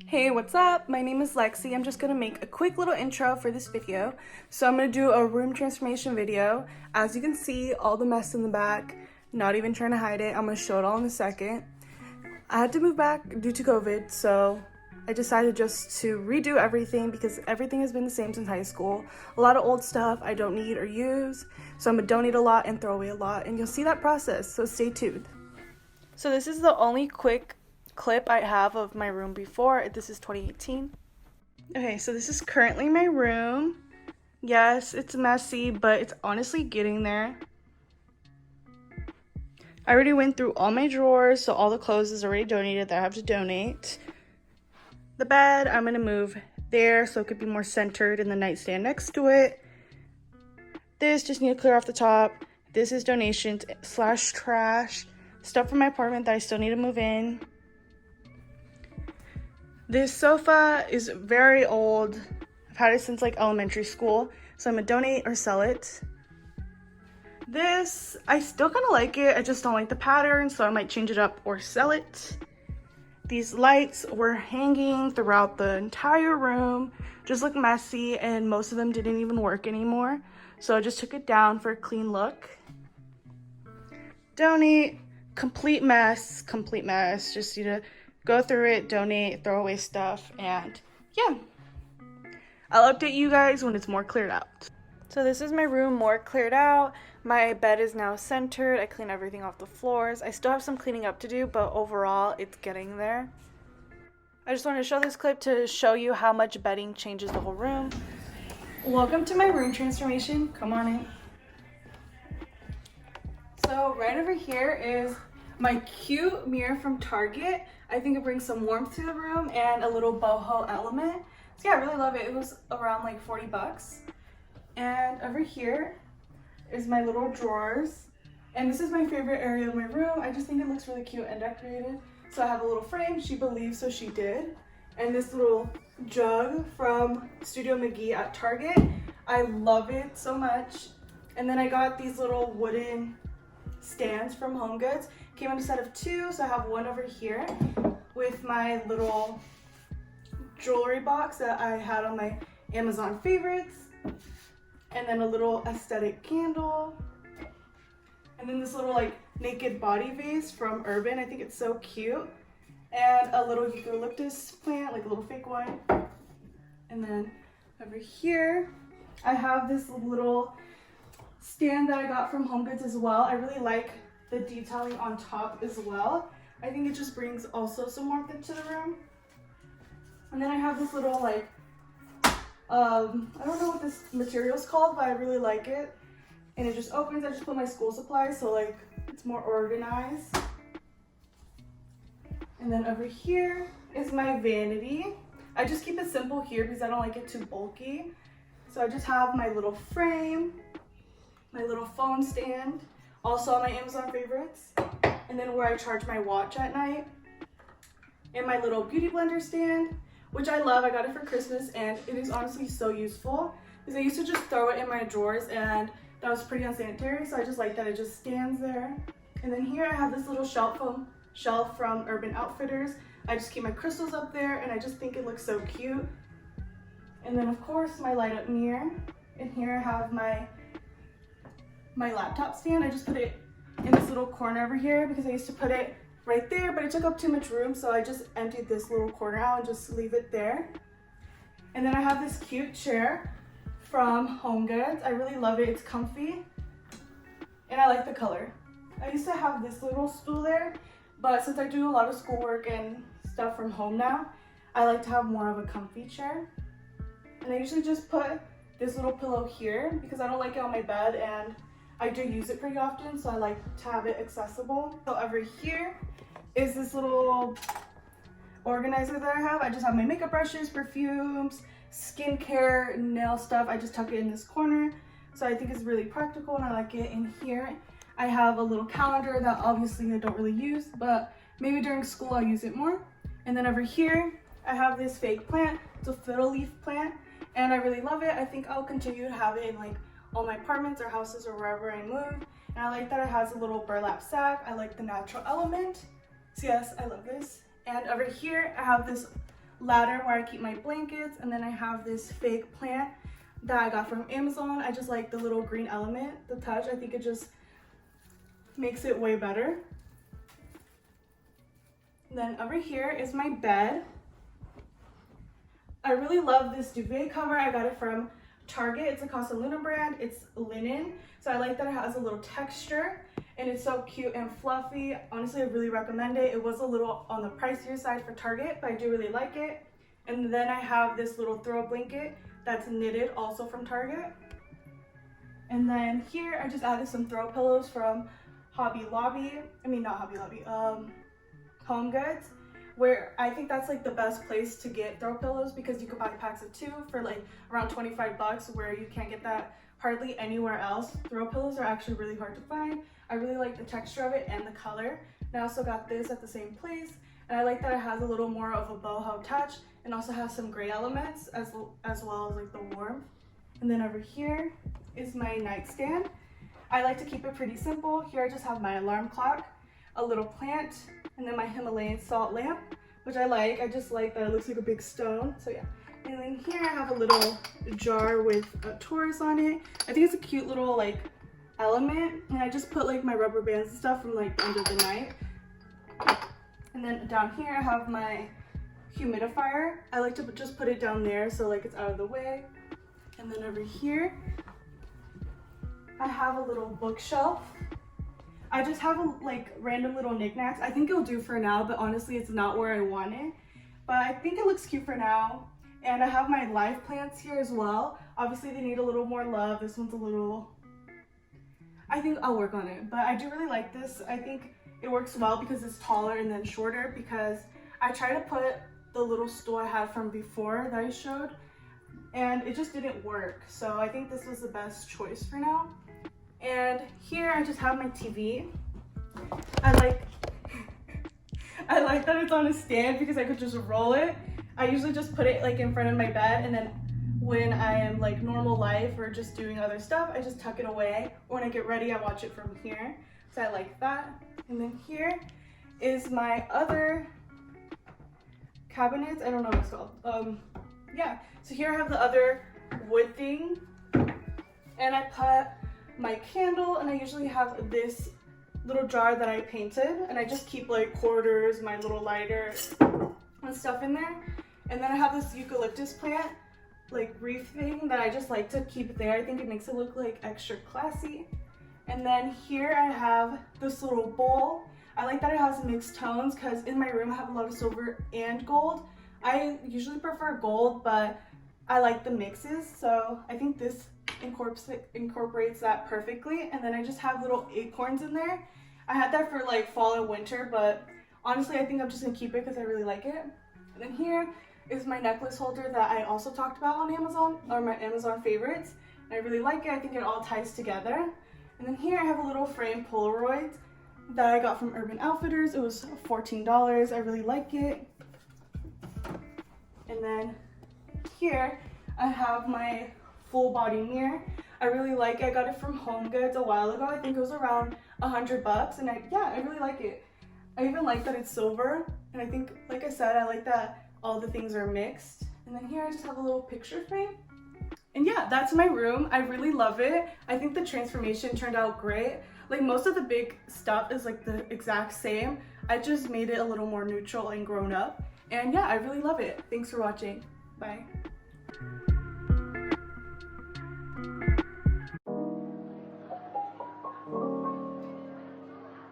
Hey, what's up? My name is Lexi. I'm just gonna make a quick little intro for this video. So I'm gonna do a room transformation video. As you can see, all the mess in the back, not even trying to hide it. I'm gonna show it all in a second. I had to move back due to COVID, so I decided just to redo everything because everything has been the same since high school. A lot of old stuff I don't need or use, so I'm gonna donate a lot and throw away a lot, and you'll see that process, so stay tuned. So this is the only quick clip I have of my room before. This is 2018. Okay, so this is currently my room. Yes, it's messy, but it's honestly getting there. I already went through all my drawers, so all the clothes is already donated that I have to donate. The bed, I'm gonna move there so it could be more centered in the nightstand next to it. This just need to clear off the top. This is donations / trash. Stuff from my apartment that I still need to move in. This sofa is very old. I've had it since like elementary school, so I'm gonna donate or sell it. This, I still kind of like it. I just don't like the pattern, so I might change it up or sell it. These lights were hanging throughout the entire room, just look messy, and most of them didn't even work anymore. So I just took it down for a clean look. Donate, complete mess. Just need to go through it, donate, throw away stuff, and yeah. I'll update you guys when it's more cleared out. So this is my room more cleared out. My bed is now centered. I cleaned everything off the floors. I still have some cleaning up to do, but overall it's getting there. I just wanted to show this clip to show you how much bedding changes the whole room. Welcome to my room transformation. Come on in. So right over here is my cute mirror from Target. I think it brings some warmth to the room and a little boho element. So yeah, I really love it. It was around like 40 bucks. And over here is my little drawers. And this is my favorite area of my room. I just think it looks really cute and decorated. So I have a little frame. She believes, so she did. And this little jug from Studio McGee at Target. I love it so much. And then I got these little wooden stands from HomeGoods. Came in a set of 2, so I have one over here with my little jewelry box that I had on my Amazon favorites, and then a little aesthetic candle, and then this little like naked body vase from Urban. I think it's so cute, and a little eucalyptus plant, like a little fake one. And then over here I have this little stand that I got from HomeGoods as well. I really like the detailing on top as well. I think it just brings also some warmth into the room. And then I have this little like, I don't know what this material is called, but I really like it. And it just opens. I just put my school supplies, so like it's more organized. And then over here is my vanity. I just keep it simple here because I don't like it too bulky. So I just have my little frame, my little phone stand, also on my Amazon favorites, and then where I charge my watch at night, and my little beauty blender stand, which I love. I got it for Christmas, and it is honestly so useful because I used to just throw it in my drawers, and that was pretty unsanitary, so I just like that it just stands there. And then here I have this little shelf from Urban Outfitters. I just keep my crystals up there, and I just think it looks so cute. And then of course my light up mirror, and here I have my laptop stand. I just put it in this little corner over here because I used to put it right there, but it took up too much room, so I just emptied this little corner out and just leave it there. And then I have this cute chair from HomeGoods. I really love it. It's comfy and I like the color. I used to have this little stool there, but since I do a lot of schoolwork and stuff from home now, I like to have more of a comfy chair. And I usually just put this little pillow here because I don't like it on my bed, and I do use it pretty often, so I like to have it accessible. So over here is this little organizer that I have. I just have my makeup brushes, perfumes, skincare, nail stuff. I just tuck it in this corner, so I think it's really practical and I like it. In here I have a little calendar that obviously I don't really use, but maybe during school I'll use it more. And then over here I have this fake plant. It's a fiddle leaf plant, and I really love it. I think I'll continue to have it in like all my apartments or houses or wherever I move. And I like that it has a little burlap sack. I like the natural element. So yes, I love this. And over here, I have this ladder where I keep my blankets, and then I have this fake plant that I got from Amazon. I just like the little green element, the touch. I think it just makes it way better. And then over here is my bed. I really love this duvet cover. I got it from Target. It's a Casa Luna brand. It's linen, so I like that it has a little texture and it's so cute and fluffy. Honestly, I really recommend it. It was a little on the pricier side for Target, but I do really like it. And then I have this little throw blanket that's knitted, also from Target. And then here I just added some throw pillows from Hobby Lobby. I mean, not Hobby Lobby, Home Goods, where I think that's like the best place to get throw pillows because you could buy packs of 2 for like around 25 bucks, where you can't get that hardly anywhere else. Throw pillows are actually really hard to find. I really like the texture of it and the color. And I also got this at the same place, and I like that it has a little more of a boho touch and also has some gray elements as well as like the warmth. And then over here is my nightstand. I like to keep it pretty simple. Here I just have my alarm clock, a little plant, and then my Himalayan salt lamp, which I like. I just like that it looks like a big stone, so yeah. And then here I have a little jar with a Taurus on it. I think it's a cute little like element, and I just put like my rubber bands and stuff from like the end of the night. And then down here I have my humidifier. I like to just put it down there so like it's out of the way. And then over here I have a little bookshelf. I just have like random little knickknacks. I think it'll do for now, but honestly it's not where I want it. But I think it looks cute for now. And I have my live plants here as well. Obviously they need a little more love. This one's a little, I think I'll work on it. But I do really like this. I think it works well because it's taller and then shorter, because I tried to put the little stool I had from before that I showed, and it just didn't work. So I think this was the best choice for now. And here I just have my TV. I like that it's on a stand because I could just roll it. I usually just put it like in front of my bed, and then when I am like normal life or just doing other stuff, I just tuck it away. Or when I get ready, I watch it from here. So I like that. And then here is my other cabinets. I don't know what it's called. Yeah, so here I have the other wood thing, and I put my candle, and I usually have this little jar that I painted, and I just keep like quarters, my little lighter and stuff in there. And then I have this eucalyptus plant like wreath thing that I just like to keep there. I think it makes it look like extra classy. And then here I have this little bowl. I like that it has mixed tones because in my room I have a lot of silver and gold. I usually prefer gold, but I like the mixes, so I think this incorporates that perfectly. And then I just have little acorns in there. I had that for like fall and winter, but honestly I think I'm just gonna keep it because I really like it. And then here is my necklace holder that I also talked about on Amazon, or my Amazon favorites. And I really like it. I think it all ties together. And then here I have a little frame Polaroid that I got from Urban Outfitters. It was $14. I really like it. And then here I have my full body mirror. I really like it. I got it from Home Goods a while ago. I think it was around $100, and I really like it. I even like that it's silver, and I think, like I said, I like that all the things are mixed. And then here I just have a little picture frame. And yeah, that's my room. I really love it. I think the transformation turned out great. Like most of the big stuff is like the exact same. I just made it a little more neutral and grown up. And yeah, I really love it. Thanks for watching. Bye.